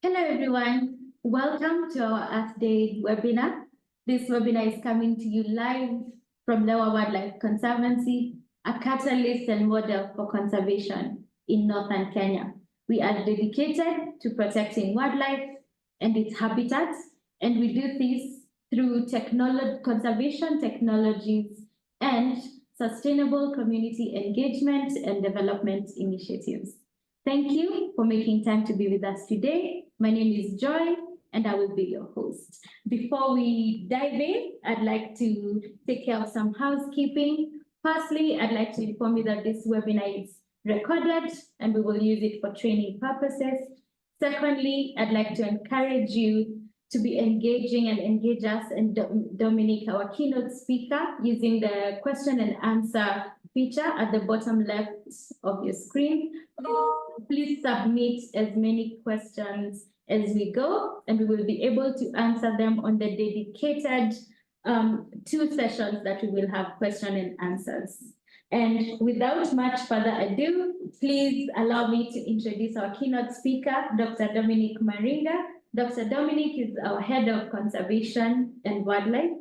Hello, everyone. Welcome to our Earth Day webinar. This webinar is coming to you live from Lewa Wildlife Conservancy, a catalyst and model for conservation in northern Kenya. We are dedicated to protecting wildlife and its habitats, and we do this through conservation technologies and sustainable community engagement and development initiatives. Thank you for making time to be with us today. My name is Joy, and I will be your host. Before we dive in, I'd like to take care of some housekeeping. Firstly, I'd like to inform you that this webinar is recorded, and we will use it for training purposes. Secondly, I'd like to encourage you to be engaging and engage us and Dominic, our keynote speaker, using the question and answer feature at the bottom left of your screen. Please submit as many questions as we go, and we will be able to answer them on the dedicated 2 sessions that we will have question and answers. And without much further ado, please allow me to introduce our keynote speaker, Dr. Dominic Maringa. Dr. Dominic is our head of conservation and wildlife.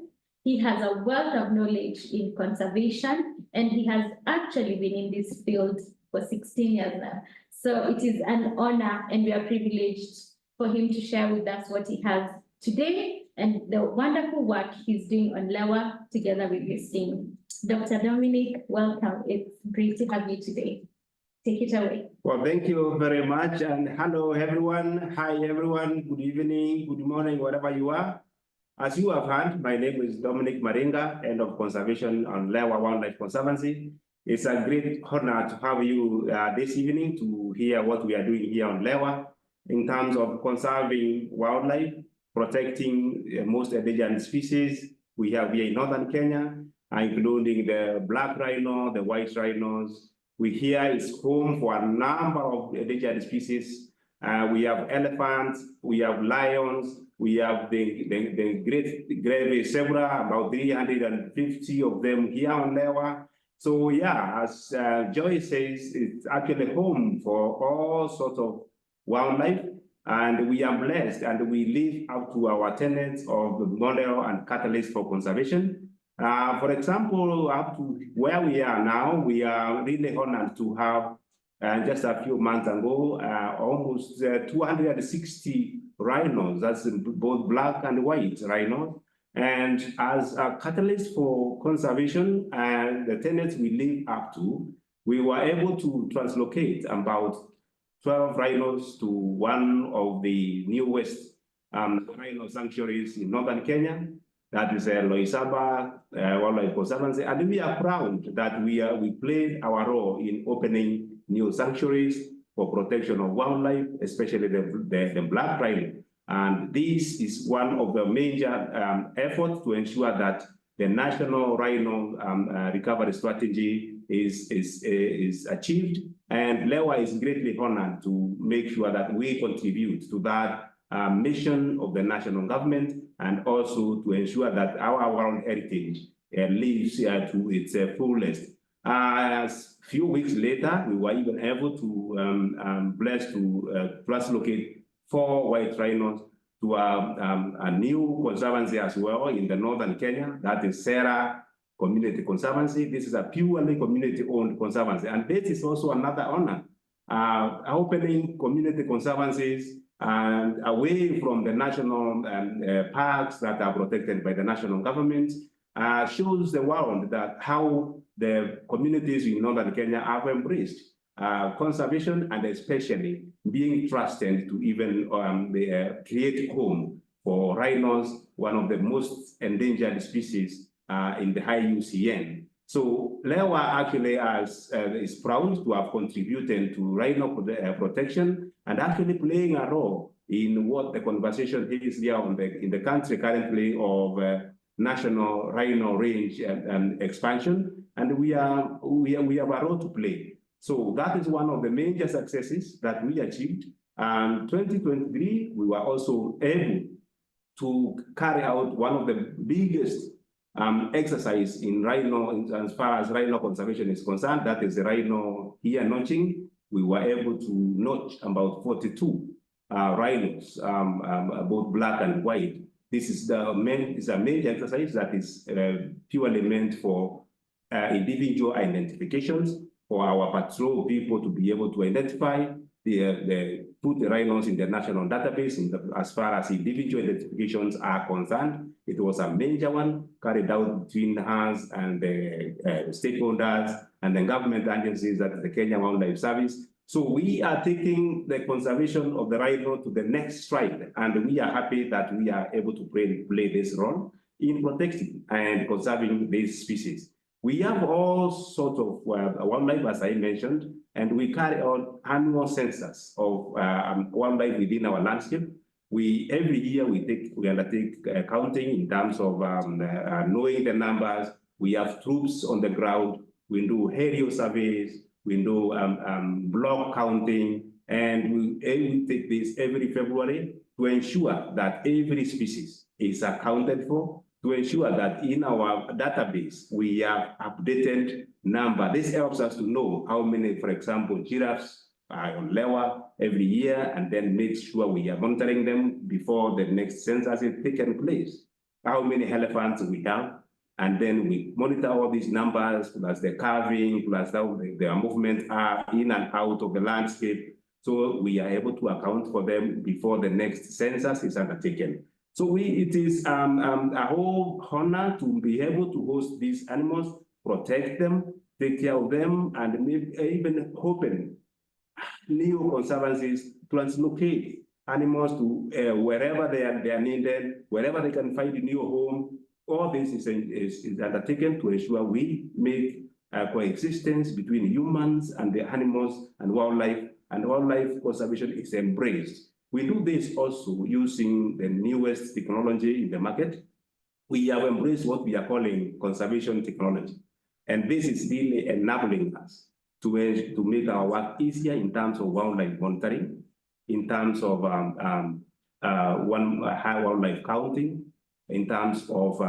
He has a wealth of knowledge in conservation, and he has actually been in this field for 16 years now. So it is an honor, and we are privileged for him to share with us what he has today and the wonderful work he's doing on Lewa together with his team. Dr. Dominic, welcome. It's great to have you today. Take it away. Well, thank you very much. And hello, everyone. Hi, everyone. Good evening, good morning, wherever you are. As you have heard, my name is Dominic Maringa, Head of Conservation on Lewa Wildlife Conservancy. It's a great honor to have you this evening to hear what we are doing here on Lewa in terms of conserving wildlife, protecting most endangered species we have here in northern Kenya, including the black rhino, the white rhinos. We here is home for a number of endangered species. We have elephants, we have lions, we have the great zebra, about 350 of them here on Lewa. So yeah, as Joy says, it's actually home for all sorts of wildlife, and we are blessed, and we live up to our tenets of the model and catalyst for conservation. For example, up to where we are now, we are really honored to have just a few months ago, almost 260 rhinos, that's both black and white rhinos. And as a catalyst for conservation and the tenets we live up to, we were able to translocate about 12 rhinos to one of the newest rhino sanctuaries in northern Kenya. That is Loisaba Wildlife Conservancy, and we are proud that we played our role in opening new sanctuaries for protection of wildlife, especially the black rhino. And this is one of the major efforts to ensure that the national rhino recovery strategy is achieved. And Lewa is greatly honored to make sure that we contribute to that mission of the national government, and also to ensure that our world heritage lives to its fullest. A few weeks later, we were even able to blessed to translocate 4 white rhinos to a new conservancy as well in the northern Kenya. That is Earh Community Conservancy. This is a purely community-owned conservancy, and this is also another honor. Opening community conservancies and away from the national parks that are protected by the national government shows the world that how the communities in northern Kenya have embraced conservation, and especially being trusted to even create home for rhinos, one of the most endangered species in the high UCN. So Lewa actually is proud to have contributed to rhino protection and actually playing a role in what the conversation is here in the country currently of national rhino range expansion, and we have a role to play. So that is one of the major successes that we achieved. And 2023, we were also able to carry out one of the biggest exercise in rhino, as far as rhino conservation is concerned. That is the rhino ear notching. We were able to notch about 42 rhinos, both black and white. This is a main exercise that is purely meant for individual identifications, for our patrol people to be able to identify put the rhinos in the national database as far as individual identifications are concerned. It was a major one carried out between us and the stakeholders and the government agencies, that is the Kenya Wildlife Service. So we are taking the conservation of the rhino to the next stride, and we are happy that we are able to play this role in protecting and conserving these species. We have all sorts of wildlife, as I mentioned, and we carry on annual census of wildlife within our landscape. Every year we undertake counting in terms of knowing the numbers. We have troops on the ground. We do aerial surveys. We do block counting, and we take this every February to ensure that every species is accounted for, to ensure that in our database we have updated number. This helps us to know how many, for example, giraffes are on Lewa every year, and then make sure we are monitoring them before the next census is taken place. How many elephants we have, and then we monitor all these numbers, plus the carving, plus how their movements are in and out of the landscape. So we are able to account for them before the next census is undertaken. So it is a whole honor to be able to host these animals, protect them, take care of them, and maybe even open new conservancies, translocate animals to wherever they are needed, wherever they can find a new home. All this is undertaken to ensure we make coexistence between humans and the animals and wildlife conservation is embraced. We do this also using the newest technology in the market. We have embraced what we are calling conservation technology. And this is really enabling us to make our work easier in terms of wildlife monitoring, in terms of high wildlife counting, in terms of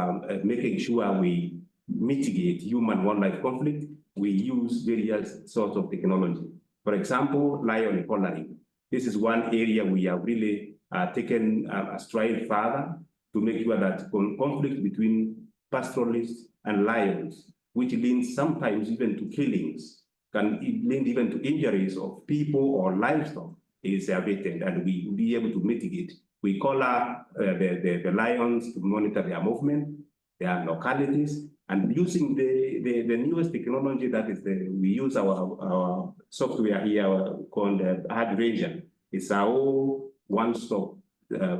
making sure we mitigate human-wildlife conflict. We use various sorts of technology. For example, lion collaring. This is one area we have really taken a stride further to make sure that conflict between pastoralists and lions, which leads sometimes even to killings, can lead even to injuries of people or livestock, is abated, and we will be able to mitigate. We collar the lions to monitor their movement, their localities, and using the newest technology, that is we use our software here called Hard Ranger. It's our one-stop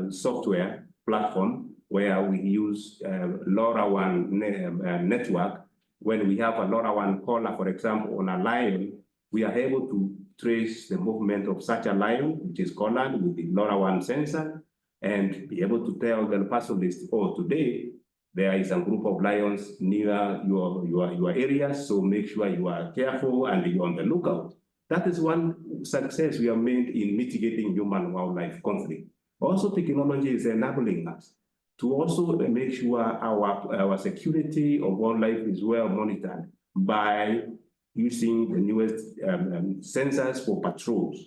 software platform where we use LoRaWAN network. When we have a LoRaWAN collar, for example, on a lion, we are able to trace the movement of such a lion, which is collared with the LoRaWAN sensor, and be able to tell the pastoralist, oh, today there is a group of lions near your area, so make sure you are careful and you're on the lookout. That is one success we have made in mitigating human-wildlife conflict. Also, technology is enabling us to also make sure our security of wildlife is well monitored by using the newest sensors for patrols.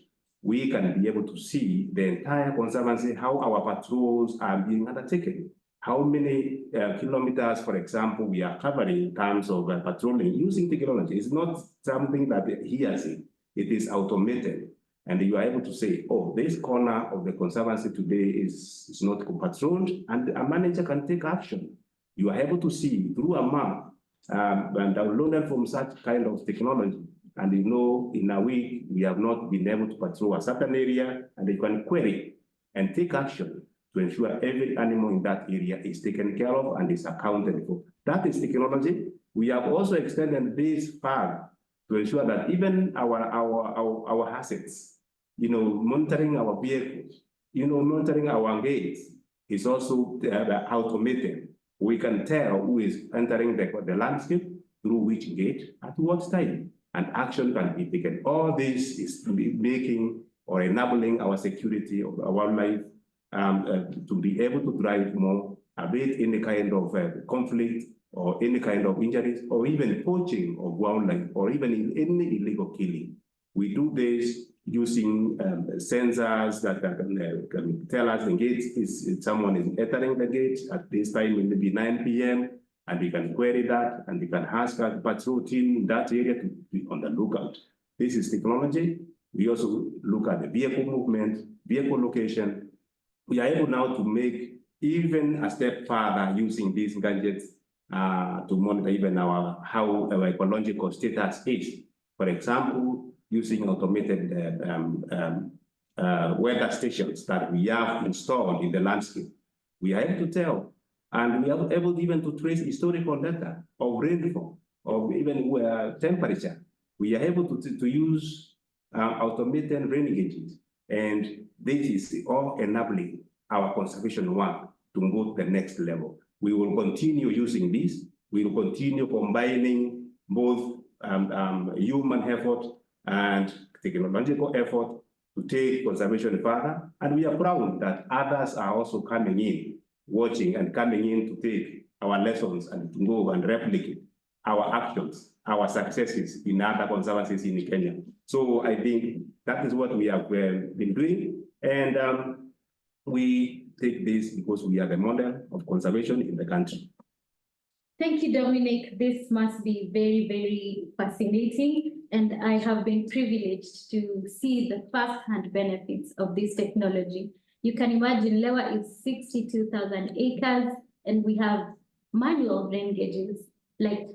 We can be able to see the entire conservancy, how our patrols are being undertaken, how many kilometers, for example, we are covering in terms of patrolling using technology. It's not something that hearsay, it is automated. And you are able to say, oh, this corner of the conservancy today is not patrolled, and a manager can take action. You are able to see through a map and downloaded from such kind of technology. And you know, in a week, we have not been able to patrol a certain area, and you can query and take action to ensure every animal in that area is taken care of and is accounted for. That is technology. We have also extended this far to ensure that even our assets, monitoring our vehicles, monitoring our gates is also automated. We can tell who is entering the landscape, through which gate, at what time, and action can be taken. All this is making or enabling our security of our wildlife to be able to drive more, abate any kind of conflict or any kind of injuries, or even poaching of wildlife, or even in any illegal killing. We do this using sensors that can tell us the gate if someone is entering the gate at this time, it will be 9 p.m. And we can query that, and we can ask our patrol team in that area to be on the lookout. This is technology. We also look at the vehicle movement, vehicle location. We are able now to make even a step further using these gadgets to monitor even how our ecological status is. For example, using automated weather stations that we have installed in the landscape. We are able to tell, and we are able even to trace historical data of rainfall, of even temperature. We are able to use automated rain gauges, and this is all enabling our conservation work to go to the next level. We will continue using this. We will continue combining both human effort and technological effort to take conservation further. And we are proud that others are also coming in, watching and coming in to take our lessons and to go and replicate our actions, our successes in other conservancies in Kenya. So I think that is what we have been doing. And we take this because we are the model of conservation in the country. Thank you, Dominic. This must be very, very fascinating. And I have been privileged to see the first-hand benefits of this technology. You can imagine Lewa is 62,000 acres, and we have manual rain gauges, like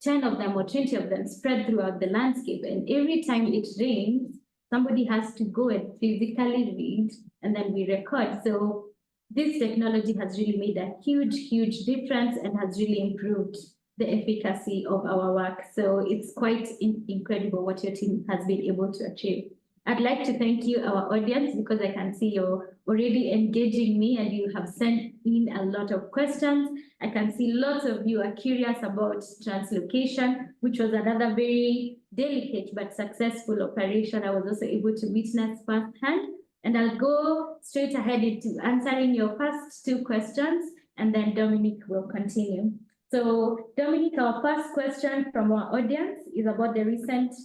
10 of them or 20 of them spread throughout the landscape. And every time it rains, somebody has to go and physically read, and then we record. So this technology has really made a huge, huge difference and has really improved the efficacy of our work. So it's quite incredible what your team has been able to achieve. I'd like to thank you, our audience, because I can see you're already engaging me and you have sent in a lot of questions. I can see lots of you are curious about translocation, which was another very delicate but successful operation I was also able to witness firsthand. And I'll go straight ahead into answering your first two questions, and then Dominic will continue. So Dominic, our first question from our audience is about the recent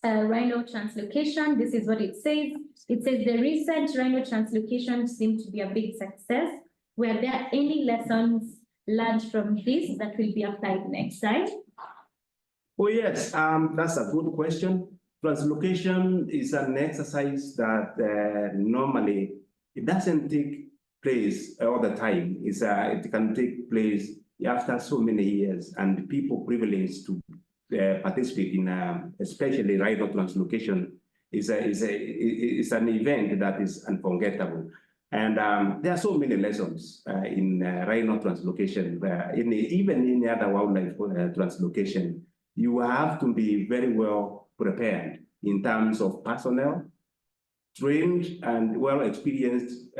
rhino translocation. This is what it says. It says the recent rhino translocation seemed to be a big success. Were there any lessons learned from this that will be applied next time? Oh yes, that's a good question. Translocation is an exercise that normally it doesn't take place all the time. It can take place after so many years, and people privileged to participate in, especially rhino translocation, is an event that is unforgettable. And there are so many lessons in rhino translocation. Even in other wildlife translocation, you have to be very well prepared in terms of personnel, trained and well-experienced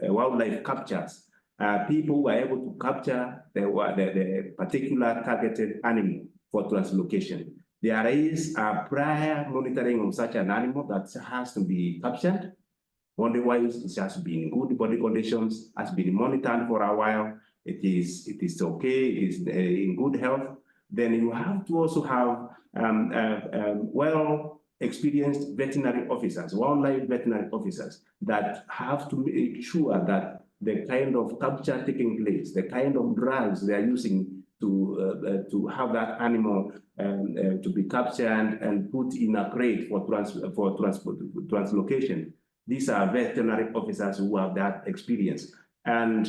wildlife captures. People who are able to capture the particular targeted animal for translocation. There is a prior monitoring of such an animal that has to be captured. Body-wise, it has to be in good body conditions, has been monitored for a while. It is okay, it is in good health. Then you have to also have well-experienced veterinary officers, wildlife veterinary officers that have to make sure that the kind of capture taking place, the kind of drugs they are using to have that animal to be captured and put in a crate for translocation. These are veterinary officers who have that experience. And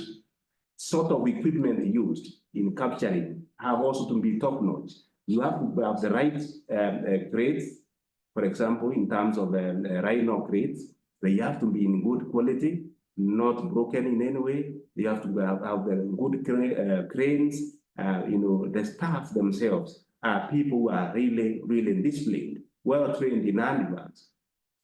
sort of equipment used in capturing have also to be top-notch. You have to have the right crates, for example, in terms of rhino crates. They have to be in good quality, not broken in any way. They have to have good cranes. The staff themselves are people who are really, really disciplined, well-trained in animals.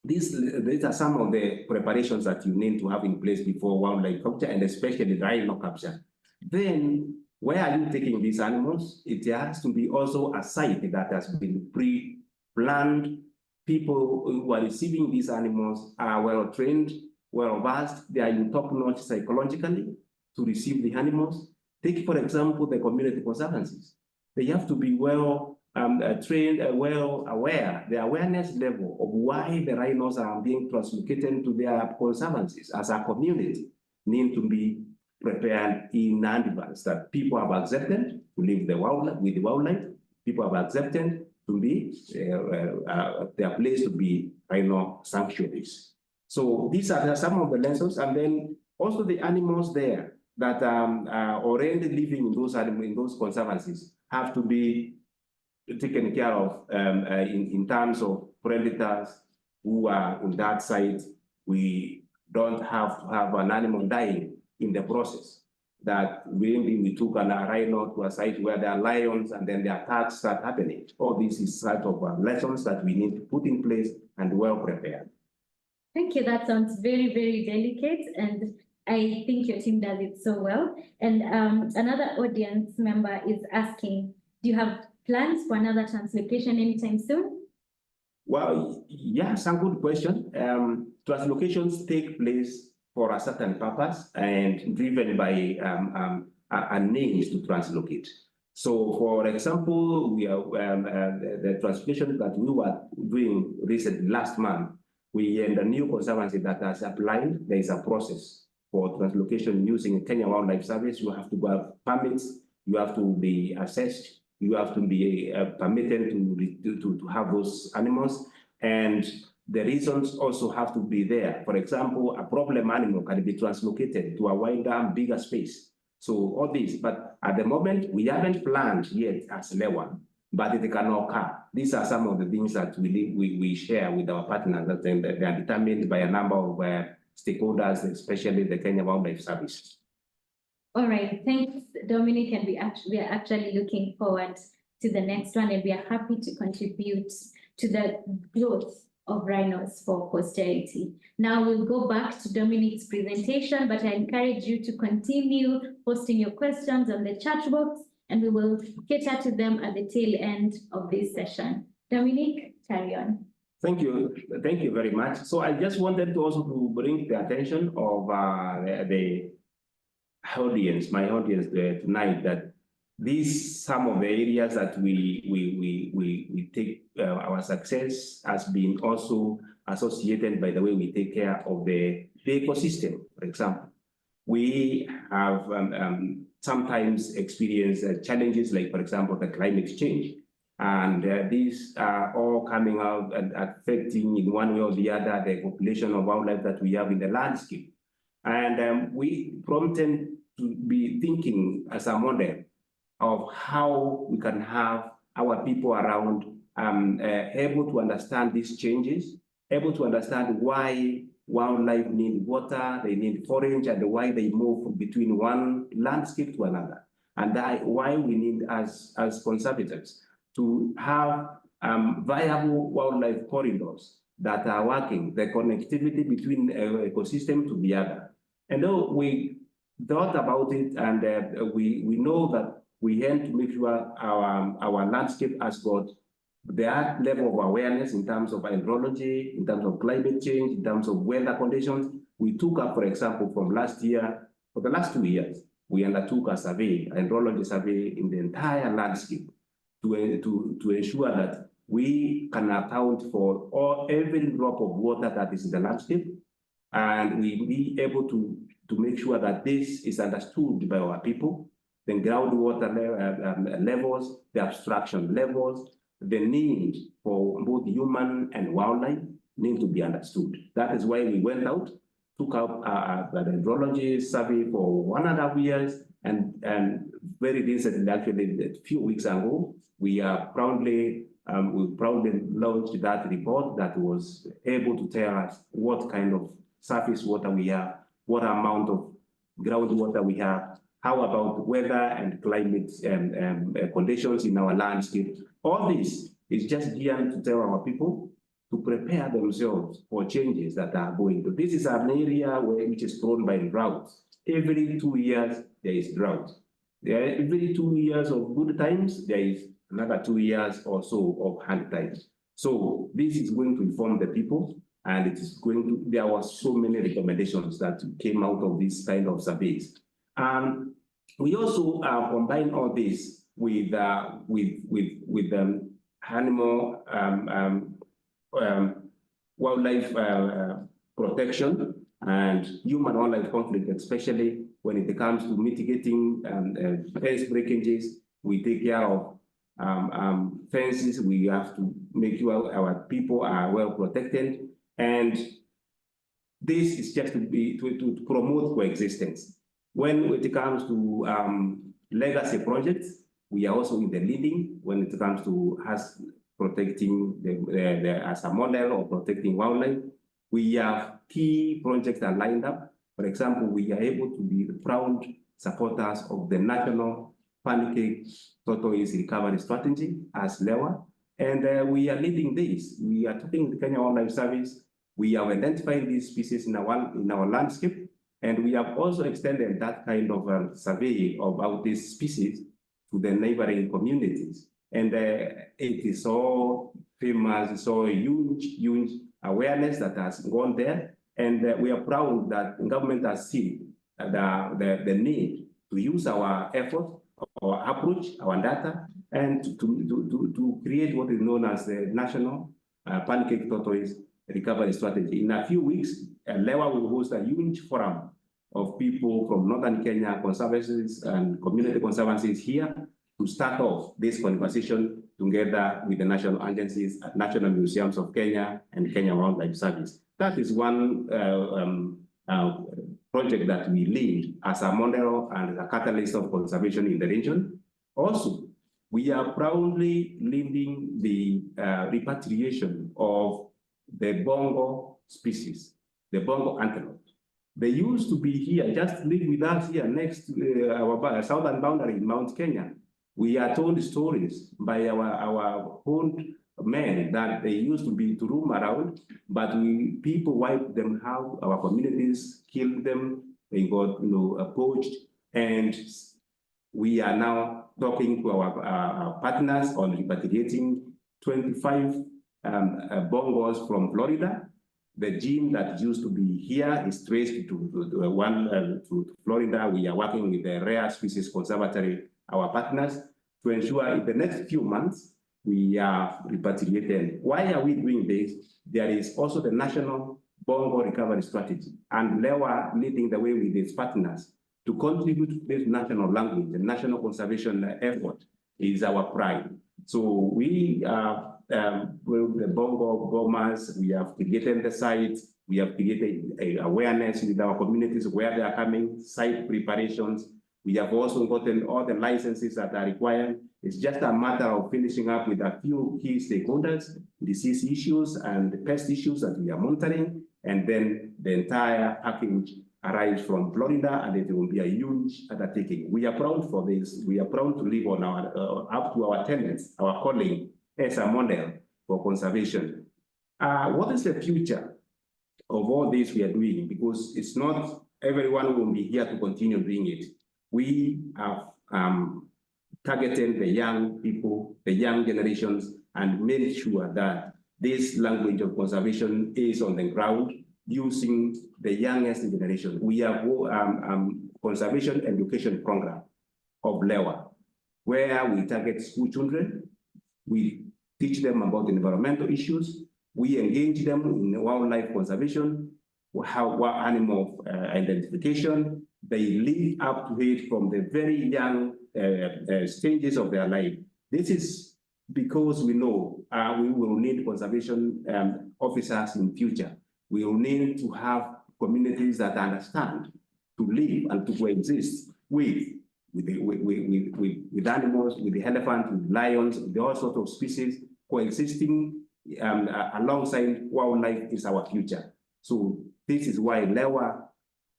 These are some of the preparations that you need to have in place before wildlife capture, and especially rhino capture. Then, where are you taking these animals? It has to be also a site that has been pre-planned. People who are receiving these animals are well-trained, well-versed. They are in top-notch psychologically to receive the animals. Take, for example, the community conservancies. They have to be well trained, well aware, the awareness level of why the rhinos are being translocated to their conservancies as a community need to be prepared in advance, that people have accepted to live the wildlife with the wildlife. People have accepted to be their place to be rhino sanctuaries. So these are some of the lessons, and then also the animals there that are already living in those conservancies have to be taken care of in terms of predators who are in that site. We don't have to have an animal dying in the process. That maybe we took a rhino to a site where there are lions and then the attacks start happening. All this is sort of lessons that we need to put in place and well prepared. Thank you. That sounds very, very delicate, and I think your team does it so well. And another audience member is asking, do you have plans for another translocation anytime soon? Well, yes, a good question. Translocations take place for a certain purpose and driven by a need to translocate. So, for example, we are the translocation that we were doing recently last month. We in the new conservancy that has applied, there is a process for translocation using Kenya Wildlife Service. You have to have permits, you have to be assessed, you have to be permitted to have those animals, and the reasons also have to be there. For example, a problem animal can be translocated to a wider, bigger space. So all this, but at the moment, we haven't planned yet as Lewa, but it can occur. These are some of the things that we share with our partners, that they are determined by a number of stakeholders, especially the Kenya Wildlife Service. All right, thanks, Dominic, and we are actually looking forward to the next one, and we are happy to contribute to the growth of rhinos for posterity. Now we'll go back to Dominic's presentation, but I encourage you to continue posting your questions on the chat box, and we will cater to them at the tail end of this session. Dominic, carry on. Thank you very much. So I just wanted to also to bring the attention of the audience, my audience tonight, that these some of the areas that we take our success has been also associated by the way we take care of the ecosystem. For example, we have sometimes experienced challenges like, for example, the climate change, and these are all coming out and affecting in one way or the other the population of wildlife that we have in the landscape. And we prompted to be thinking as a model of how we can have our people around able to understand these changes, able to understand why wildlife need water, they need forage, and why they move between one landscape to another. And why we need, as conservators, to have viable wildlife corridors that are working, the connectivity between ecosystem to the other. And though we thought about it, and we know that we have to make sure our landscape has got that level of awareness in terms of hydrology, in terms of climate change, in terms of weather conditions. We took up, for example, from last year, for the last 2 years, we undertook a survey, a hydrology survey in the entire landscape to ensure that we can account for every drop of water that is in the landscape, and we be able to make sure that this is understood by our people, the groundwater levels, the abstraction levels, the need for both human and wildlife need to be understood. That is why we went out, took up the hydrology survey for 1.5 years, and very recently, actually a few weeks ago, we proudly launched that report that was able to tell us what kind of surface water we have, what amount of groundwater we have, how about weather and climate conditions in our landscape. All this is just geared to tell our people to prepare themselves for changes that are going to. This is an area which is prone by drought. Every 2 years, there is drought. Every 2 years of good times, there is another 2 years or so of hard times. So this is going to inform the people, and it is going to, there were so many recommendations that came out of this kind of surveys. We also combine all this with animal wildlife protection and human-wildlife conflict, especially when it comes to mitigating fence breakages. We take care of fences. We have to make sure our people are well protected, and this is just to promote coexistence. When it comes to legacy projects, we are also in the leading when it comes to us protecting as a model of protecting wildlife. We have key projects that are lined up. For example, we are able to be proud supporters of the national pancake tortoise recovery strategy as Lewa, and we are leading this. We are talking with the Kenya Wildlife Service. We have identified these species in our landscape, and we have also extended that kind of survey about these species to the neighboring communities. And it is so famous, so huge awareness that has gone there. And we are proud that the government has seen the need to use our effort, our approach, our data, and to create what is known as the National Pancake Tortoise Recovery Strategy. In a few weeks, Lewa will host a huge forum of people from Northern Kenya, conservancies and community conservancies here to start off this conversation together with the national agencies, National Museums of Kenya and Kenya Wildlife Service. That is one project that we lead as a model and a catalyst of conservation in the region. Also, we are proudly leading the repatriation of the Bongo species, the Bongo antelope. They used to be here, just live with us here next to our southern boundary in Mount Kenya. We are told stories by our own men that they used to roam around, but people wiped them out, our communities killed them, they got poached, and we are now talking to our partners on repatriating 25 bongos from Florida. The gene that used to be here is traced to Florida. We are working with the Rare Species Conservatory, our partners, to ensure in the next few months we are repatriated. Why are we doing this? There is also the National Bongo Recovery Strategy, and Lewa leading the way with its partners to contribute to this national language. The national conservation effort is our pride. So we with the Bongo Bomas, we have created the sites, we have created awareness with our communities where they are coming, site preparations. We have also gotten all the licenses that are required. It's just a matter of finishing up with a few key stakeholders, disease issues and pest issues that we are monitoring, and then the entire package arrives from Florida, and it will be a huge undertaking. We are proud for this. We are proud to live on our up to our tenets, our calling as a model for conservation. What is the future of all this we are doing? Because it's not everyone will be here to continue doing it. We have targeted the young people, the young generations, and made sure that this language of conservation is on the ground using the youngest generation. We have conservation education program of Lewa, where we target school children. We teach them about environmental issues. We engage them in wildlife conservation, animal identification. They live up to it from the very young stages of their life. This is because we know we will need conservation officers in future. We will need to have communities that understand to live and to coexist with animals, with the elephant, with lions, with all sorts of species. Coexisting alongside wildlife is our future. So this is why Lewa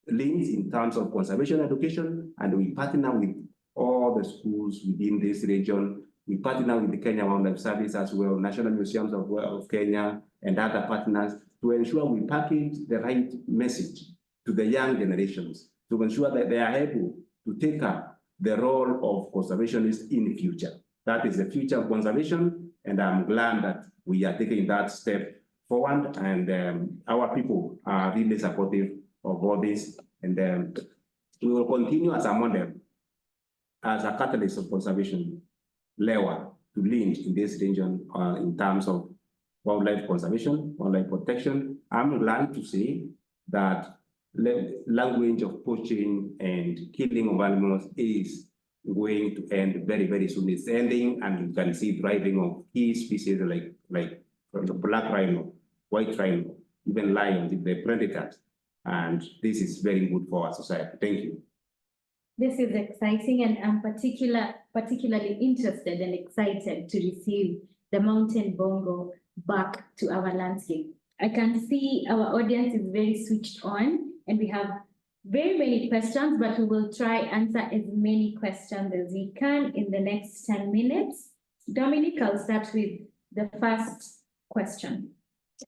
leans in terms of conservation education, and we partner with all the schools within this region. We partner with the Kenya Wildlife Service as well, National Museums of Kenya, and other partners to ensure we package the right message to the young generations to ensure that they are able to take up the role of conservationists in the future. That is the future of conservation, and I'm glad that we are taking that step forward, and our people are really supportive of all this, and we will continue as a model, as a catalyst of conservation, Lewa, lead in this region in terms of wildlife conservation, wildlife protection. I'm glad to say that the language of poaching and killing of animals is going to end very, very soon. It's ending, and you can see thriving of key species like from the black rhino, white rhino, even lions, the predators. And this is very good for our society. Thank you. This is exciting, and I'm particularly interested and excited to receive the mountain bongo back to our landscape. I can see our audience is very switched on, and we have very many questions, but we will try answer as many questions as we can in the next 10 minutes. Dominic, I'll start with the first question.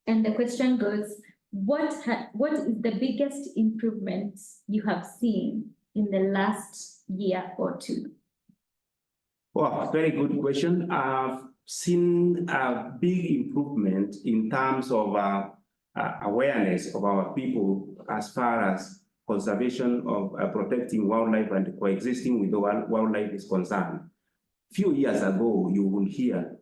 And the question goes, what is the biggest improvement you have seen in the last year or two? Well, very good question. I've seen a big improvement in terms of awareness of our people as far as conservation of protecting wildlife and coexisting with the wildlife is concerned. A few years ago, you will hear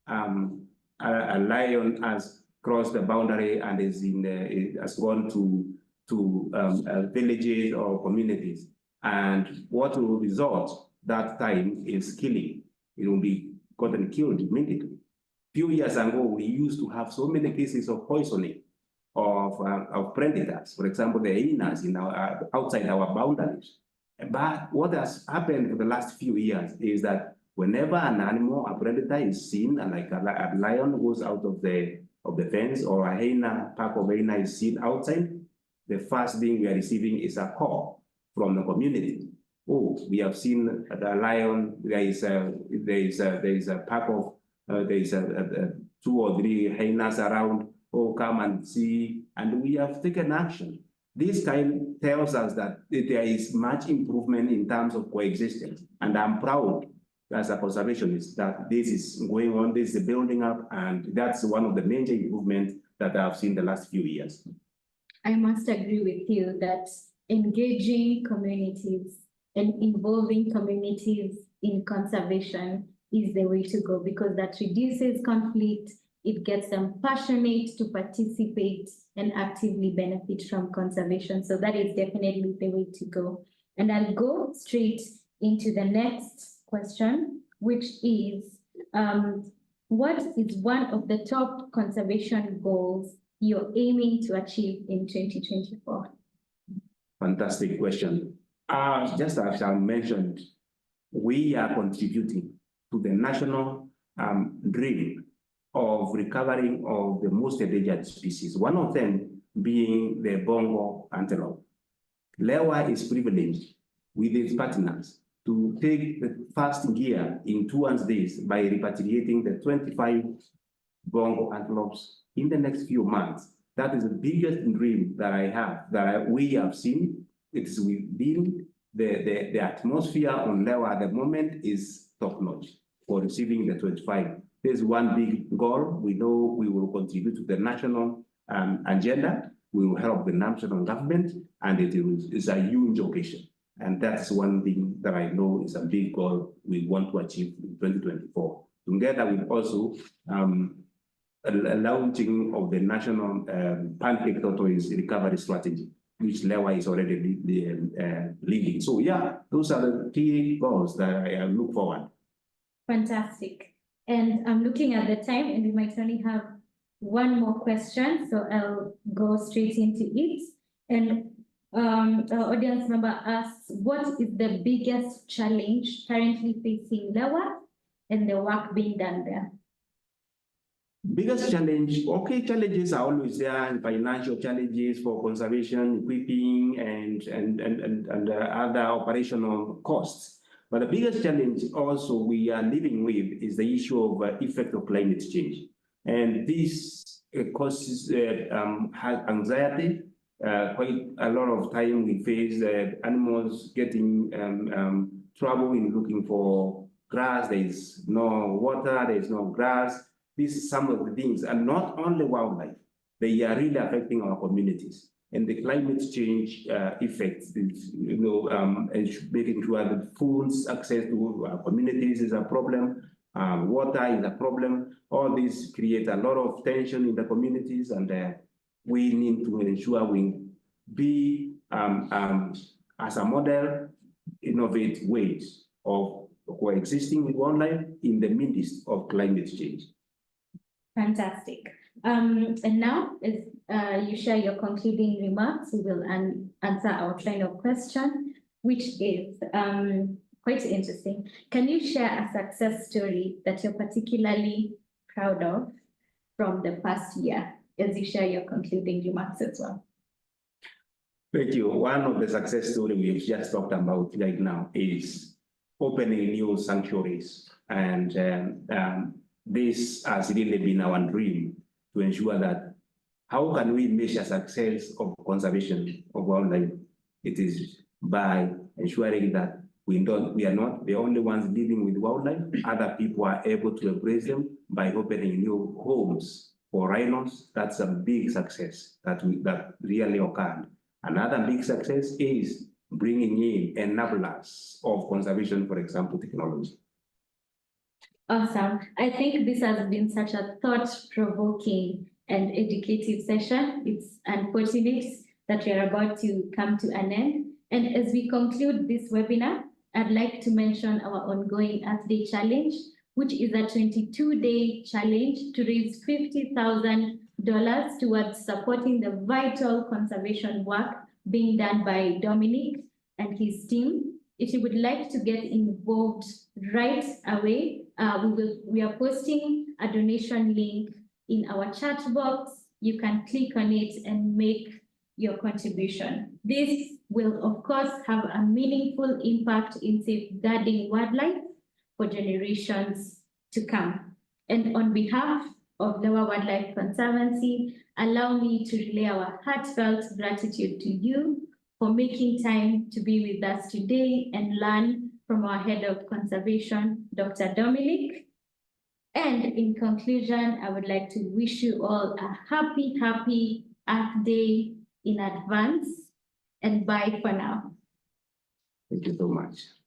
a lion has crossed the boundary and has gone to villages or communities. And what will result that time is killing. It will be gotten killed immediately. A few years ago, we used to have so many cases of poisoning of predators, for example, the hyenas outside our boundaries. But what has happened for the last few years is that whenever an animal, a predator is seen, like a lion goes out of the fence, or a hyena, pack of hyena is seen outside, the first thing we are receiving is a call from the community. Oh, we have seen the lion. There is a pack of 2 or 3 hyenas around. Oh, come and see, and we have taken action. This kind tells us that there is much improvement in terms of coexistence, and I'm proud as a conservationist that this is going on, this is building up, and that's one of the major improvements that I've seen the last few years. I must agree with you that engaging communities and involving communities in conservation is the way to go, because that reduces conflict, it gets them passionate to participate and actively benefit from conservation. So that is definitely the way to go. And I'll go straight into the next question, which is, what is one of the top conservation goals you're aiming to achieve in 2024? Fantastic question. Just as I mentioned, we are contributing to the national dream of recovering of the most endangered species, one of them being the Bongo antelope. Lewa is privileged with its partners to take the first gear in towards this by repatriating the 25 Bongo antelopes in the next few months. That is the biggest dream that I have, we have seen. It is within the atmosphere on Lewa at the moment is top-notch for receiving the 25. There's one big goal. We know we will contribute to the national agenda. We will help the national government, and it is a huge occasion. And that's one thing that I know is a big goal we want to achieve in 2024. Together with also a launching of the national pancake Toto recovery strategy, which Lewa is already leading. So yeah, those are the key goals that I look forward. Fantastic. And I'm looking at the time, and we might only have one more question, so I'll go straight into it. And our audience member asks, what is the biggest challenge currently facing Lewa and the work being done there? Biggest challenge, challenges are always there, and financial challenges for conservation, equipping, and other operational costs. But the biggest challenge also we are living with is the issue of effect of climate change. And this causes anxiety. Quite a lot of time we face animals getting trouble in looking for grass. There is no water, there is no grass. These are some of the things, and not only wildlife, they are really affecting our communities. And the climate change effects, and making sure that food access to our communities is a problem. water is a problem. All these create a lot of tension in the communities, and we need to ensure we be, as a model, innovate ways of coexisting with wildlife in the midst of climate change. Fantastic. And now, as you share your concluding remarks, we will answer our final question, which is quite interesting. Can you share a success story that you're particularly proud of from the past year, as you share your concluding remarks as well? Thank you. One of the success stories we've just talked about right now is opening new sanctuaries. And this has really been our dream, to ensure that how can we measure success of conservation of wildlife? It is by ensuring that we are not the only ones living with wildlife. Other people are able to embrace them by opening new homes for rhinos. That's a big success that really occurred. Another big success is bringing in enablers of conservation, for example, technology. Awesome. I think this has been such a thought-provoking and educative session. It's unfortunate that we are about to come to an end. And as we conclude this webinar, I'd like to mention our ongoing Earth Day Challenge, which is a 22-day challenge to raise $50,000 towards supporting the vital conservation work being done by Dominic and his team. If you would like to get involved right away, we are posting a donation link in our chat box. You can click on it and make your contribution. This will, of course, have a meaningful impact in safeguarding wildlife for generations to come. And on behalf of Lewa Wildlife Conservancy, allow me to relay our heartfelt gratitude to you for making time to be with us today and learn from our Head of Conservation, Dr. Dominic. And in conclusion, I would like to wish you all a happy Earth Day in advance, and bye for now. Thank you so much.